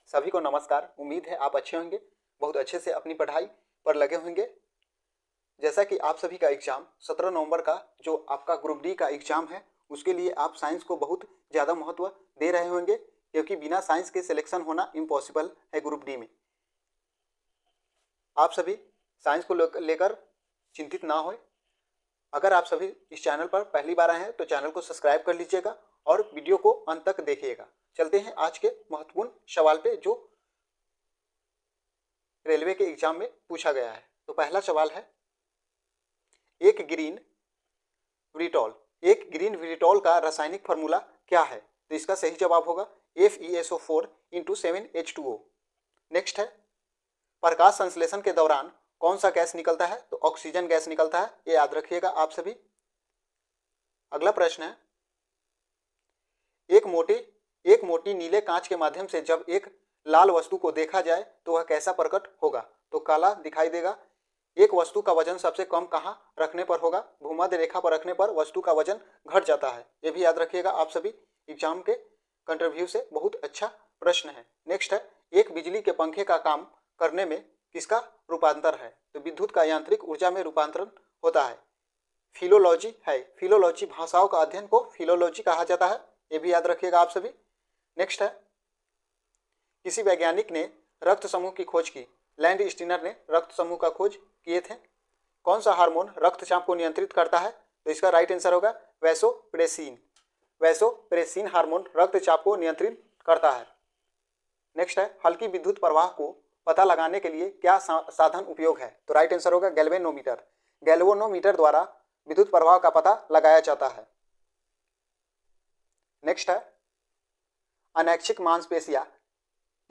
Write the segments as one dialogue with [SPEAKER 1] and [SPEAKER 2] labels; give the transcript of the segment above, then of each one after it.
[SPEAKER 1] सभी को नमस्कार। उम्मीद है आप अच्छे होंगे, बहुत अच्छे से अपनी पढ़ाई पर लगे होंगे। जैसा कि आप सभी का एग्ज़ाम 17 नवंबर का जो आपका ग्रुप डी का एग्ज़ाम है, उसके लिए आप साइंस को बहुत ज़्यादा महत्व दे रहे होंगे, क्योंकि बिना साइंस के सिलेक्शन होना इम्पॉसिबल है ग्रुप डी में। आप सभी साइंस को लेकर चिंतित ना होए। अगर आप सभी इस चैनल पर पहली बार आए हैं तो चैनल को सब्सक्राइब कर लीजिएगा और वीडियो को अंत तक देखिएगा। चलते हैं आज के महत्वपूर्ण सवाल पे जो रेलवे के एग्जाम में पूछा गया है। तो पहला सवाल है, एक ग्रीन विरिटॉल का रासायनिक फार्मूला क्या है? तो इसका सही जवाब होगा FeSO4 × 7H2O। नेक्स्ट है, प्रकाश संश्लेषण के दौरान कौन सा गैस निकलता है? तो ऑक्सीजन गैस निकलता है, ये याद रखिएगा आप सभी। अगला प्रश्न है, एक मोटी नीले कांच के माध्यम से जब एक लाल वस्तु को देखा जाए तो वह कैसा प्रकट होगा? तो काला दिखाई देगा। एक वस्तु का वजन सबसे कम कहाँ रखने पर होगा? भूमध्य रेखा पर रखने पर वस्तु का वजन घट जाता है, ये भी याद रखिएगा आप सभी। एग्जाम के कंट्रीव्यू से बहुत अच्छा प्रश्न है। नेक्स्ट है, एक बिजली के पंखे का काम करने में किसका रूपांतर है? तो विद्युत का यांत्रिक ऊर्जा में रूपांतरण होता है। फिलोलॉजी है, फिलोलॉजी भाषाओं का अध्ययन को फिलोलॉजी कहा जाता है, ये भी याद रखिएगा आप सभी। नेक्स्ट है, किसी वैज्ञानिक ने रक्त समूह की खोज की? लैंड स्टीनर ने रक्त समूह का खोज किए थे। कौन सा हार्मोन रक्तचाप को नियंत्रित करता है? तो इसका राइट आंसर होगा वैसोप्रेसिन। वैसोप्रेसिन हार्मोन रक्तचाप को नियंत्रित करता है। नेक्स्ट है, हल्की विद्युत प्रवाह को पता लगाने के लिए क्या साधन उपयोग है? तो राइट आंसर होगा गैल्वेनोमीटर। गैल्वेनोमीटर द्वारा विद्युत प्रवाह का पता लगाया जाता है। नेक्स्ट है, अनैच्छिक मांसपेशियां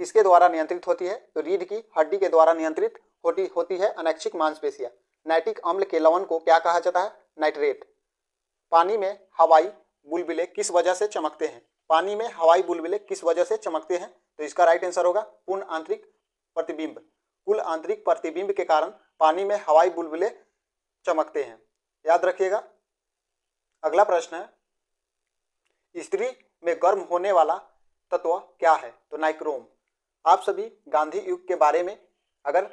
[SPEAKER 1] किसके द्वारा नियंत्रित होती है? तो रीढ़ की हड्डी के द्वारा नियंत्रित होती है अनैच्छिक मांसपेशियां। नाइट्रिक अम्ल के लवण को क्या कहा जाता है? नाइट्रेट। पानी में हवाई बुलबुले किस वजह से चमकते हैं? पानी में हवाई बुलबुले किस वजह से चमकते हैं? तो इसका राइट आंसर होगा पूर्ण आंतरिक प्रतिबिंब। कुल आंतरिक प्रतिबिंब के कारण पानी में हवाई बुलबुले चमकते हैं, याद रखिएगा। अगला प्रश्न है, स्त्री में गर्म होने वाला तत्व क्या है? तो नाइक्रोम। आप सभी गांधी युग के बारे में अगर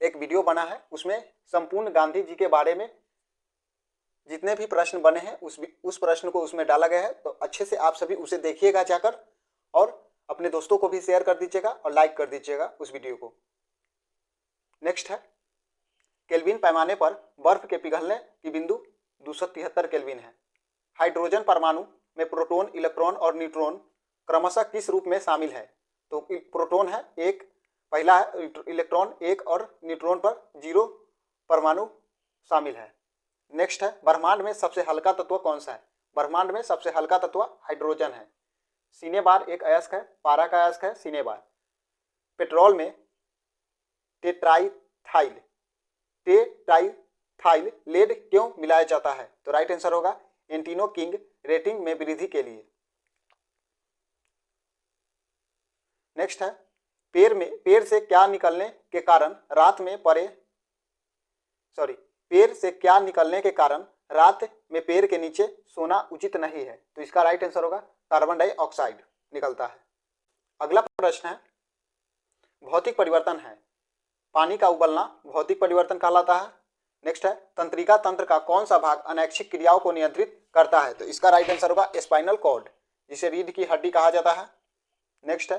[SPEAKER 1] एक वीडियो बना है, उसमें संपूर्ण गांधी जी के बारे में जितने भी प्रश्न बने हैं उस प्रश्न को उसमें डाला गया है, तो अच्छे से आप सभी उसे देखिएगा जाकर और अपने दोस्तों को भी शेयर कर दीजिएगा और लाइक कर दीजिएगा उस वीडियो को। नेक्स्ट है, केल्विन पैमाने पर बर्फ के पिघलने की बिंदु 273 केल्विन है। हाइड्रोजन परमाणु में प्रोटॉन, इलेक्ट्रॉन और न्यूट्रॉन क्रमशः किस रूप में शामिल है? तो प्रोटॉन है एक, पहला है इलेक्ट्रॉन एक और न्यूट्रॉन पर 0 परमाणु शामिल है। नेक्स्ट है, ब्रह्मांड में सबसे हल्का तत्व कौन सा है? ब्रह्मांड में सबसे हल्का तत्व हाइड्रोजन है। सीने-बार एक अयस्क है, पारा का अयस्क है सीने-बार। पेट्रोल में टेट्राइथाइल लेड क्यों मिलाया जाता है? तो राइट आंसर होगा एंटीनो किंग रेटिंग में वृद्धि के लिए। नेक्स्ट है, पेड़ से क्या निकलने के कारण रात में पेड़ के नीचे सोना उचित नहीं है? तो इसका राइट आंसर होगा कार्बन डाइऑक्साइड निकलता है। अगला प्रश्न है, भौतिक परिवर्तन है, पानी का उबलना भौतिक परिवर्तन कहलाता है। नेक्स्ट है, तंत्रिका तंत्र का कौन सा भाग अनैच्छिक क्रियाओं को नियंत्रित करता है? तो इसका राइट आंसर होगा स्पाइनल कॉर्ड, जिसे रीढ़ की हड्डी कहा जाता है। नेक्स्ट है,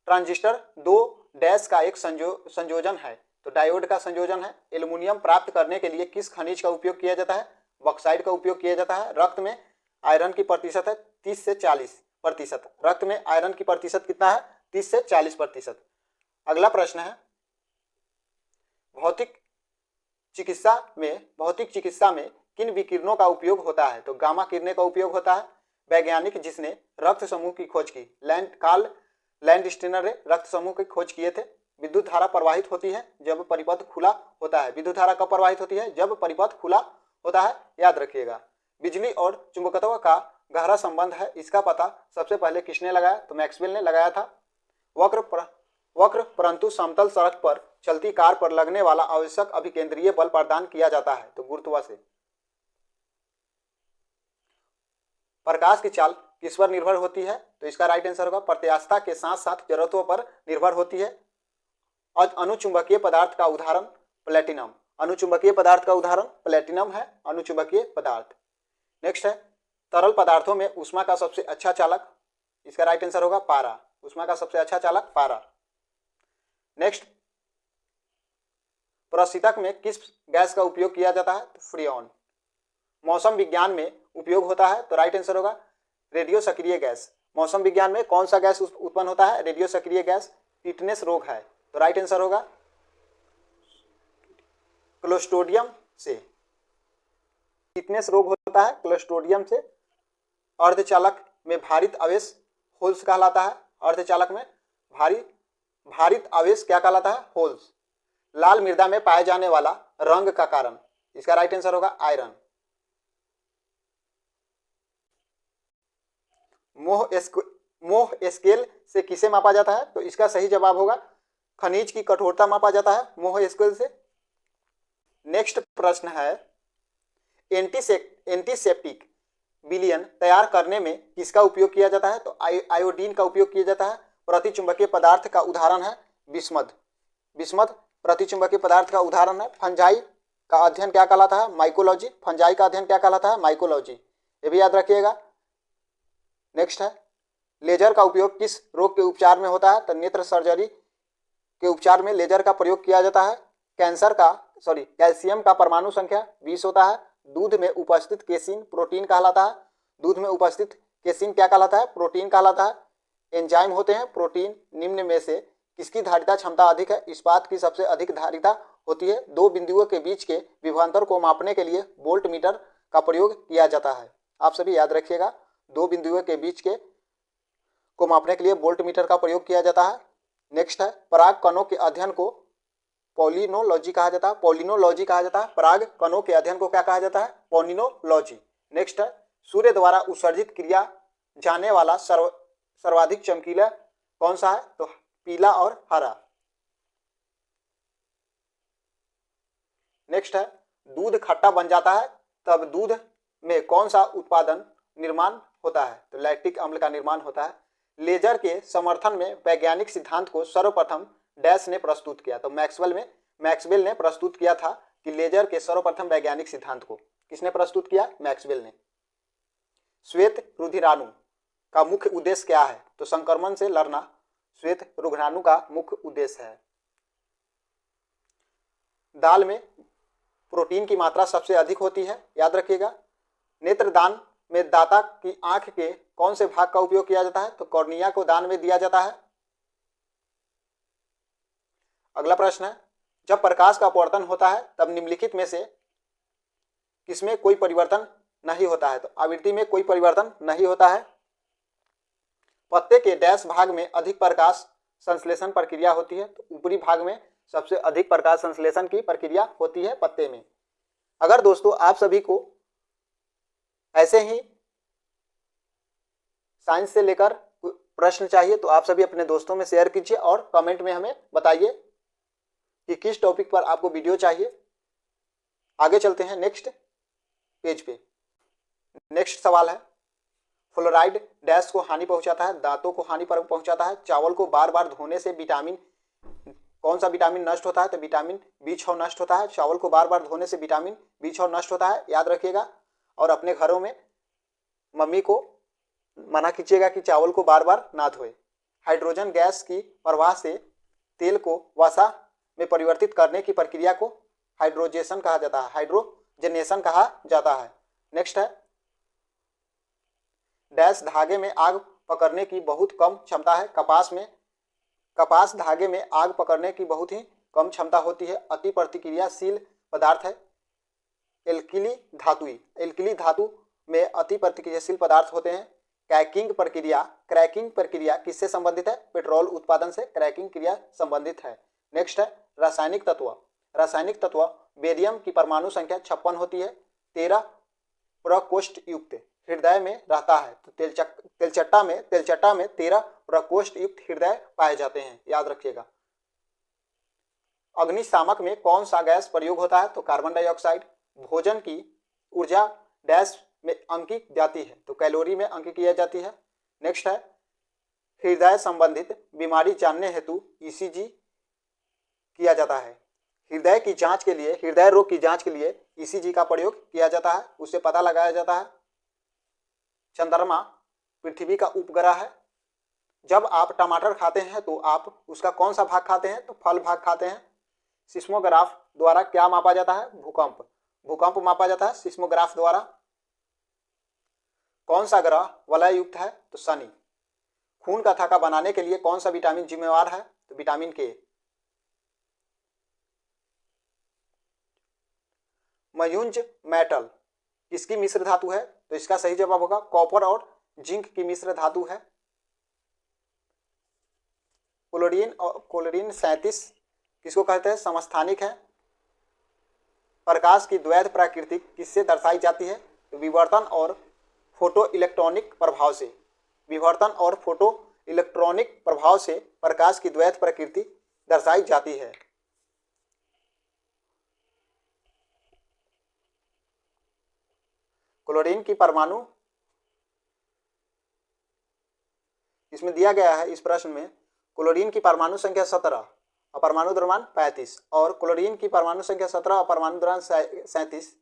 [SPEAKER 1] ट्रांजिस्टर 2 डैश का एक संयोजन है, तो डायोड का संयोजन है। एल्युमिनियम प्राप्त करने के लिए किस खनिज का उपयोग किया जाता है? बॉक्साइट का उपयोग किया जाता है। रक्त में आयरन की प्रतिशत है 30 से 40%। रक्त में आयरन की प्रतिशत कितना है? 30 से 40%। अगला प्रश्न है, भौतिक चिकित्सा में किन विकिरणों का उपयोग होता है? तो गामा किरणें का उपयोग होता है। वैज्ञानिक जिसने रक्त समूह की खोज की? लैंड स्टीनर ने रक्त समूह की खोज किए थे। विद्युत धारा प्रवाहित होती है जब परिपथ खुला होता है। विद्युत धारा कब प्रवाहित होती है? जब परिपथ खुला होता है, याद रखिएगा। बिजली और चुंबकत्व का गहरा संबंध है, इसका पता सबसे पहले किसने लगाया? तो मैक्सवेल ने लगाया था। वक्र परंतु समतल सड़क पर चलती कार पर लगने वाला आवश्यक अभिकेंद्रीय बल प्रदान किया जाता है? तो गुरुत्व से। प्रकाश की चाल किस पर निर्भर होती है? तो इसका राइट आंसर होगा प्रत्यास्थता के साथ साथ जरूरतों पर निर्भर होती है। और अनुचुंबकीय पदार्थ का उदाहरण प्लेटिनम। अनुचुंबकीय पदार्थ का उदाहरण प्लेटिनम है, अनुचुंबकीय पदार्थ। नेक्स्ट है तरल पदार्थों में ऊष्मा का सबसे अच्छा चालक। इसका राइट आंसर होगा पारा। ऊष्मा का सबसे अच्छा चालक पारा। नेक्स्ट प्रशीतक में किस गैस का उपयोग किया जाता है? तो फ्रीऑन। मौसम विज्ञान में उपयोग होता है, तो राइट आंसर होगा रेडियो सक्रिय गैस। मौसम विज्ञान में कौन सा गैस उत्पन्न होता है? रेडियो सक्रिय गैस। टिटनेस रोग है, तो राइट आंसर होगा क्लोस्ट्रिडियम से। टिटनेस रोग होता है क्लोस्ट्रिडियम से। अर्धचालक में भारित आवेश होल्स कहलाता है। अर्धचालक में भारित आवेश क्या कहलाता है? होल्स। लाल मृदा में पाए जाने वाला रंग का कारण। इसका राइट आंसर होगा आयरन। मोह स्केल से किसे मापा जाता है? तो इसका सही जवाब होगा खनिज की कठोरता मापा जाता है मोह स्केल से। नेक्स्ट प्रश्न है एंटीसेप्टिक विलयन तैयार करने में किसका उपयोग किया जाता है? तो आयोडीन का उपयोग किया जाता है। प्रतिचुंबकीय पदार्थ का उदाहरण है बिस्मथ। बिस्मथ प्रतिचुंबकीय पदार्थ का उदाहरण है। फंजाई का अध्ययन क्या कहलाता है? माइकोलॉजी। फंजाई का अध्ययन क्या कहलाता है? माइकोलॉजी। ये भी याद रखिएगा। नेक्स्ट है लेजर का उपयोग किस रोग के उपचार में होता है? तो नेत्र सर्जरी के उपचार में लेजर का प्रयोग किया जाता है। कैल्शियम का परमाणु संख्या 20 होता है। दूध में उपस्थित केसिन प्रोटीन कहलाता है। दूध में उपस्थित केसिन क्या कहलाता है? प्रोटीन कहलाता है। एंजाइम होते हैं प्रोटीन। निम्न में से किसकी धारिता क्षमता अधिक है? इस्पात की सबसे अधिक धारिता होती है। दो बिंदुओं के बीच के विभवांतर को मापने के लिए वोल्ट मीटर का प्रयोग किया जाता है। आप सभी याद रखिएगा, दो बिंदुओं के बीच के को मापने के लिए वोल्ट मीटर का प्रयोग किया जाता है। नेक्स्ट है पराग कणों के अध्ययन को पॉलिनोलॉजी कहा जाता है। पॉलिनोलॉजी कहा जाता है। पराग कणों के अध्ययन को क्या कहा जाता है? पॉलिनोलॉजी। नेक्स्ट है सूर्य द्वारा उत्सर्जित किया जाने वाला सर्वाधिक चमकीला कौन सा है? तो पीला और हरा। नेक्स्ट है दूध खट्टा बन जाता है तब दूध में कौन सा उत्पादन निर्माण होता है? तो लैक्टिक अम्ल का निर्माण होता है। लेजर के समर्थन में वैज्ञानिक सिद्धांत को सर्वप्रथम डैश ने प्रस्तुत किया। तो मैक्सवेल ने प्रस्तुत किया था कि लेजर के सर्वप्रथम वैज्ञानिक सिद्धांत को किसने प्रस्तुत किया? मैक्सवेल ने। श्वेत रुधिराणु का मुख्य उद्देश्य क्या है? तो संक्रमण से लड़ना श्वेत रुधिराणु का मुख्य उद्देश्य है। दाल में प्रोटीन की मात्रा सबसे अधिक होती है, याद रखिएगा। नेत्रदान में दाता की आंख के कौन से भाग का उपयोग किया जाता है? तो कॉर्निया को दान में दिया जाता है। अगला प्रश्न है जब प्रकाश का अपवर्तन होता है तब निम्नलिखित में से किसमें कोई परिवर्तन नहीं होता है? तो आवृत्ति में कोई परिवर्तन नहीं होता है। पत्ते के डैश भाग में अधिक प्रकाश संश्लेषण प्रक्रिया होती है। तो ऊपरी भाग में सबसे अधिक प्रकाश संश्लेषण की प्रक्रिया होती है पत्ते में। अगर दोस्तों आप सभी को ऐसे ही साइंस से लेकर प्रश्न चाहिए तो आप सभी अपने दोस्तों में शेयर कीजिए और कमेंट में हमें बताइए कि किस टॉपिक पर आपको वीडियो चाहिए। आगे चलते हैं नेक्स्ट पेज पे। नेक्स्ट सवाल है फ्लोराइड डैश को हानि पहुंचाता है? दांतों को हानि पहुंचाता है। चावल को बार बार धोने से विटामिन कौन सा विटामिन नष्ट होता है? तो विटामिन B6 नष्ट होता है। चावल को बार बार धोने से विटामिन B6 नष्ट होता है, याद रखिएगा। और अपने घरों में मम्मी को मना कीजिएगा कि चावल को बार बार ना धोए। हाइड्रोजन गैस की प्रवाह से तेल को वसा में परिवर्तित करने की प्रक्रिया को हाइड्रोजेशन कहा जाता है। हाइड्रोजनेशन कहा जाता है। नेक्स्ट है डैश धागे में आग पकड़ने की बहुत कम क्षमता है। कपास धागे में आग पकड़ने की बहुत ही कम क्षमता होती है। अति प्रतिक्रियाशील पदार्थ है एल्किली धातु में अति प्रतिक्रियाशील पदार्थ होते हैं। क्रैकिंग प्रक्रिया किससे संबंधित है? पेट्रोल उत्पादन से क्रैकिंग क्रिया संबंधित है। नेक्स्ट है रासायनिक तत्व बेरियम की परमाणु संख्या 56 होती है। 13 प्रकोष्ठ युक्त हृदय में रहता है। तो तेलचट्टा में 13 प्रकोष्ठ युक्त हृदय पाए जाते हैं, याद रखिएगा। अग्निशामक में कौन सा गैस प्रयोग होता है? तो कार्बन डाइऑक्साइड। भोजन की ऊर्जा डैश में अंकी जाती है, तो कैलोरी में अंकी किया जाती है। नेक्स्ट है हृदय संबंधित बीमारी जानने हेतु ईसीजी किया जाता है। हृदय की जांच के लिए, हृदय रोग की जांच के लिए ईसीजी का प्रयोग किया जाता है, उससे पता लगाया जाता है। चंद्रमा पृथ्वी का उपग्रह है। जब आप टमाटर खाते हैं तो आप उसका कौन सा भाग खाते हैं, तो फल भाग खाते हैं। सिस्मोग्राफ द्वारा क्या मापा जाता है, भूकंप, भूकंप मापा जाता है सिस्मोग्राफ द्वारा। कौन सा ग्रह वलय युक्त है, तो शनि। खून का थक्का बनाने के लिए कौन सा विटामिन जिम्मेवार है, तो विटामिन के। मयूंज मेटल किसकी मिश्र धातु है, तो इसका सही जवाब होगा कॉपर और जिंक की मिश्र धातु है। क्लोरीन 37 किसको कहते हैं, समस्थानिक है। प्रकाश की द्वैध प्रकृति किससे दर्शाई जाती है, तो विवर्तन और फोटो इलेक्ट्रॉनिक प्रभाव से। विवर्तन और फोटो इलेक्ट्रॉनिक प्रभाव से प्रकाश की द्वैध प्रकृति दर्शाई जाती है। क्लोरीन की परमाणु, इसमें दिया गया है इस प्रश्न में, क्लोरीन की परमाणु संख्या 17, अपरमाणु द्रव्यमान 35 और क्लोरीन की परमाणु संख्या 17 अपरमाणु द्रव्यमान 37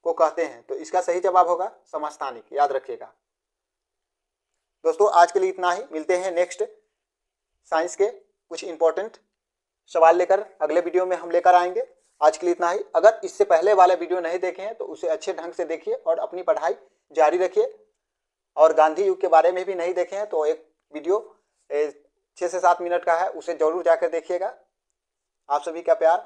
[SPEAKER 1] को कहते हैं, तो इसका सही जवाब होगा समस्थानिक, याद रखिएगा। दोस्तों आज के लिए इतना ही, मिलते हैं नेक्स्ट साइंस के कुछ इंपॉर्टेंट सवाल लेकर अगले वीडियो में हम लेकर आएंगे। आज के लिए इतना ही। अगर इससे पहले वाले वीडियो नहीं देखे हैं तो उसे अच्छे ढंग से देखिए और अपनी पढ़ाई जारी रखिए। और गांधी युग के बारे में भी नहीं देखे हैं तो एक वीडियो 6 से 7 मिनट का है, उसे जरूर जाकर देखिएगा। आप सभी का प्यार